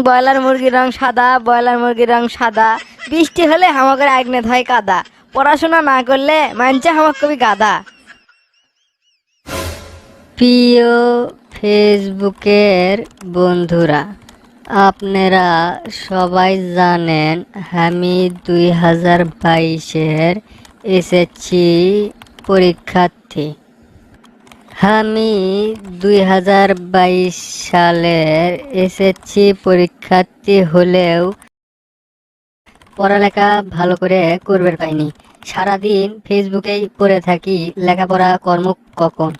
Broiler মুরগির রং সাদা, broiler মুরগির রং সাদা। বৃষ্টি হলে আমাকে আগনে হয় কাদা। পড়াশোনা না করলে মানছে আমার কবি গাদা। প্রিয় ফেসবুকের বন্ধুরা, আপনারা সবাই জানেন আমি 2022-এর এসএসসি পরীক্ষার্থী। আমি 2022 সালের এসএসসি পরীক্ষার্থী হলেও পড়ালেখা ভালো করে করবে পাইনি। সারাদিন ফেসবুকেই পড়ে থাকি, লেখাপড়া কর্ম কখন।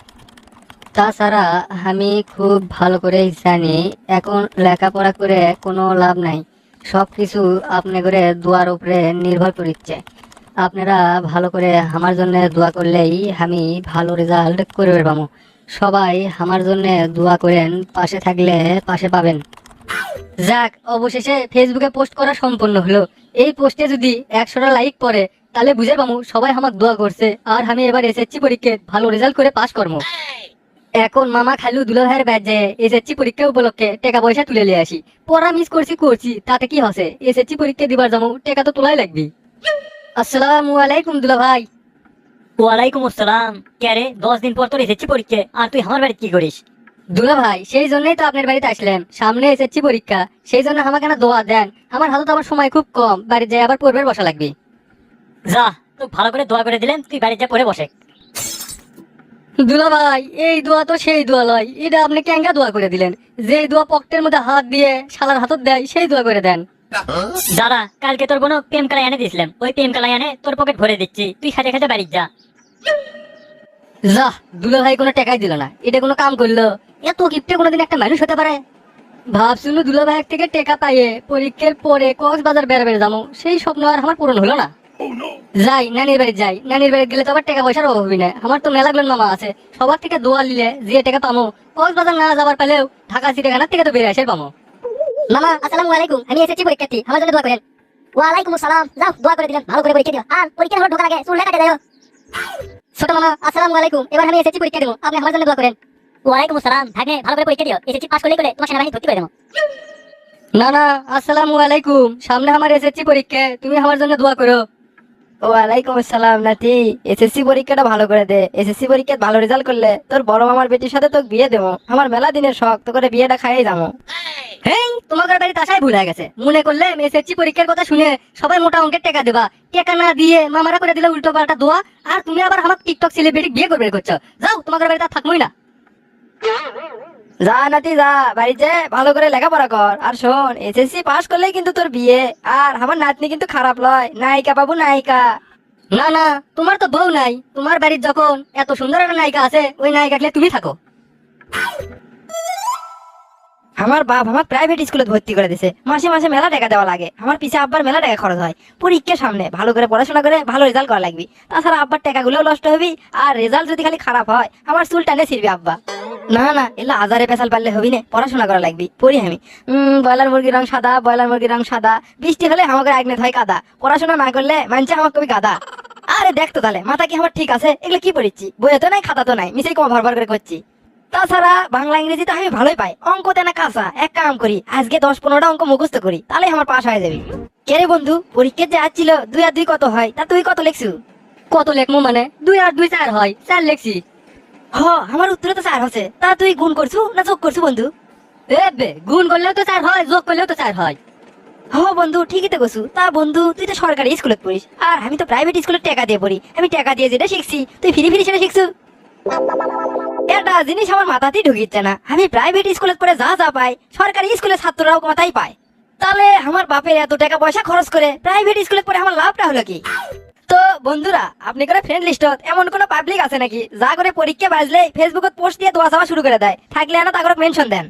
তাছাড়া আমি খুব ভালো করে জানি এখন লেখাপড়া করে কোনো লাভ নাই। সব কিছু আপনি করে দোয়ার উপরে নির্ভর করছে। আপনারা ভালো করে আমার জন্য দোয়া করলেই আমি ভালো রেজাল্ট করবে পাবো। সবাই আমার জন্য দোয়া করেন, পাশে থাকলে পাশে পাবেন। যাক, অবশেষে ফেসবুকে পোস্ট করা সম্পূর্ণ হলো। এই পোস্টে যদি 100টা লাইক পড়ে তাহলে বুঝে পাবো সবাই আমার দোয়া করছে আর আমি এবার এসএসসি পরীক্ষায় ভালো রেজাল্ট করে পাস করবো। এখন মামা খালু দুলাভাইয়ের ব্যাজে এসএসসি পরীক্ষা উপলক্ষে টাকা পয়সা তুলে নিয়ে আসি। পড়া মিস করছি তাতে কি হসে, এসএসসি পরীক্ষা দিবার যাবো, টাকা তো তোলাই লাগবে। আসসালামু আলাইকুম দুলাভাই। ওয়ালাইকুম আসসালাম। কে রে, 10 দিন পর তোর এসেছি পরীক্ষা, আর তুই আমার বাড়িতে কি করিস? দুলাভাই, সেই জন্যই তো আপনার বাড়িতে আসলাম, সামনে এসএসসি পরীক্ষা, সেই জন্য আমাকে না দোয়া দেন। আমার হাতে তো আমার সময় খুব কম, বাড়ি যাই আবার পড়বার বসা লাগবে। যা, তুই ভালো করে দোয়া করে দিলেন, তুই বাড়িতে যা পড়ে বসে। দুলাভাই, এই দোয়া তো সেই দোয়া লয়, এটা আপনি ক্যাঙ্গা দোয়া করে দিলেন। যে দোয়া পকেটের মধ্যে হাত দিয়ে শালার হাতত দেয় সেই দোয়া করে দেন। দাদা, কালকে তোর বোন প্রেম কালাই এনে দিয়েছিলাম, ওই প্রেম কালাই এনে তোর পকেট ভরে দিচ্ছি, তুই খাটে খাটে বাড়ি যা। যা, দুলাভাই কোনো টাকাই দিল না, এটা কোনো কাম করলো? এত কিপটে কোনোদিন একটা মানুষ হতে পারে? ভাবছিল দুলাভাই থেকে টাকা পাইয়ে পরীক্ষার পরে কক্সবাজার বেড়াবে যাবো, সেই স্বপ্ন আর আমার পূরণ হলো না। যাই নানির বাড়ি যাই, নানির বাড়ি গেলে তো আবার টাকা পয়সার অভাব হবে না। আমার তো মেলাগুলো মামা আছে, সবার থেকে দোয়া নিলে যে টাকা পামো, কক্সবাজার না যাবার পেলেও ঢাকা চিড়িয়াখানার থেকে তো বেড়ে আসে পামো। মামা আসসালামু আলাইকুম, আমি এসেছি পরীক্ষার্থী, আমার জন্য দোয়া করেন। ওয়ালাইকুম আসসালাম। যাও, দোয়া করে দিলাম, ভালো করে পরীক্ষা দিও, আর পরীক্ষা হল ঢোকার আগে চুল কাটে যাও। ছোট মামা আসসালামু আলাইকুম, এবার আমি এসেছি পরীক্ষা দেবো, আপনি আমার জন্য দোয়া করেন। ওয়ালাইকুম আসসালাম। ভাগ্নে, ভালো করে পরীক্ষা দিও, এসেছি পাস করলে তোমার সেনাবাহিনী ভর্তি করে দেবো। না না, আসসালামু আলাইকুম, সামনে আমার এসএসসি পরীক্ষা, তুমি আমার জন্য দোয়া করো। ওয়ালাইকুম আসসালাম নাতি, এসএসসি পরীক্ষাটা ভালো করে দে। এসএসসি পরীক্ষায় ভালো রেজাল্ট করলে তোর বড় মামার বেটির সাথে তোকে বিয়ে দেবো। আমার মেলা দিনের শখ, তো করে বিয়েটা খাইয়ে যাবো। হ্যাঁ, তোমাদের বাড়িতে আসাই ভুল হয়ে গেছে। মনে করলে এসএসসি পরীক্ষার কথা শুনে সবাই মোটা অঙ্কের টাকা দেবা, টাকা না দিয়ে মামারা করে দিলে উল্টো পাল্টা দোয়া, আর তুমি আবার আমার টিকটক সেলিব্রিটি বিয়ে করবে করছো। যাও, তোমাদের বাড়িতে আর থাকবোই না। যা নাতি যা, বাড়িতে ভালো করে লেখাপড়া কর। আর শোন, এসএসসি পাস করলেই কিন্তু তোর বিয়ে। আর আমার নাতনি কিন্তু খারাপ লয়, নায়িকা পাবো, নায়িকা। না না, তোমার তো বউ নাই, তোমার বাড়ির যখন এত সুন্দর একটা নায়িকা আছে, ওই নায়িকা তুমি থাকো। আমার বাপ আমার প্রাইভেট স্কুলে ভর্তি করে দিছে, মাসে মাসে মেলা টাকা দেওয়া লাগে। আমার পিছে আব্বার মেলা টাকা খরচ হয়। পরীক্ষার সামনে ভালো করে পড়াশোনা করে ভালো রেজাল্ট করা লাগবে, তাছাড়া আব্বার টাকাগুলোও নষ্ট হবে। আর রেজাল্ট যদি খালি খারাপ হয়, আমার চুল টানে ছিড়বে আব্বা। না না, এলা আজারে পেশাল পারলে হবি না, পড়াশোনা করা লাগবে, পড়ি আমি। ব্রয়লার মুরগির রং সাদা, ব্রয়লার মুরগির রং সাদা। বৃষ্টি হলে আমাকে আগনে হয় কাদা। পড়াশোনা না করলে মানছে আমার কবি গাদা। আরে দেখতো তাহলে, মাথা কি আমার ঠিক আছে? এগুলো কি পড়িচ্ছি, বইয়ে তো নাই, খাতা তো নাই, মিশাই কমা ভরভর করে করছি। তাছাড়া বাংলা ইংরেজিতে আমি ভালোই পাই, অঙ্কতে না কাঁচা। এক কাম করি, আজকে 10-15টা অঙ্ক মুখস্থ করি, তাহলে আমার পাস হয়ে যাবে। কে রে বন্ধু, পরীক্ষার যে আসছিল 2 আর 2 কত হয়, তা তুই কত লিখছু? কত লেখমু মানে, 2 আর 2 4 হয়, 4 লিখছি। হ, আমার উত্তরে তো 4 হচ্ছে, তা তুই গুণ করছু না যোগ করছু বন্ধু? এ বে, গুণ করলেও তো 4 হয়, যোগ করলেও তো 4 হয়। হ বন্ধু, ঠিকই তো কছু। তা বন্ধু, তুই তো সরকারি স্কুলে পড়িস, আর আমি তো প্রাইভেট স্কুলে টাকা দিয়ে পড়ি। আমি টাকা দিয়ে যেটা শিখছি, তুই ফিরি ফিরি সেটা শিখছু। একটা জিনিস আমার মাথাতেই ঢুকিচ্ছে না, আমি প্রাইভেট স্কুলে পড়ে যা যা পাই, সরকারি স্কুলের ছাত্ররাও মাথায় পায়। তাহলে আমার বাপের এত টাকা পয়সা খরচ করে প্রাইভেট স্কুলে পড়ে আমার লাভটা হলো কি? তো বন্ধুরা, আপনি করে ফ্রেন্ড লিস্টত এমন কোন পাবলিক আছে নাকি যা করে পরীক্ষা বাজলে ফেসবুকত পোস্ট দিয়ে দোয়া চাওয়া শুরু করে দেয়? থাকলে না তা করে মেনশন দেন।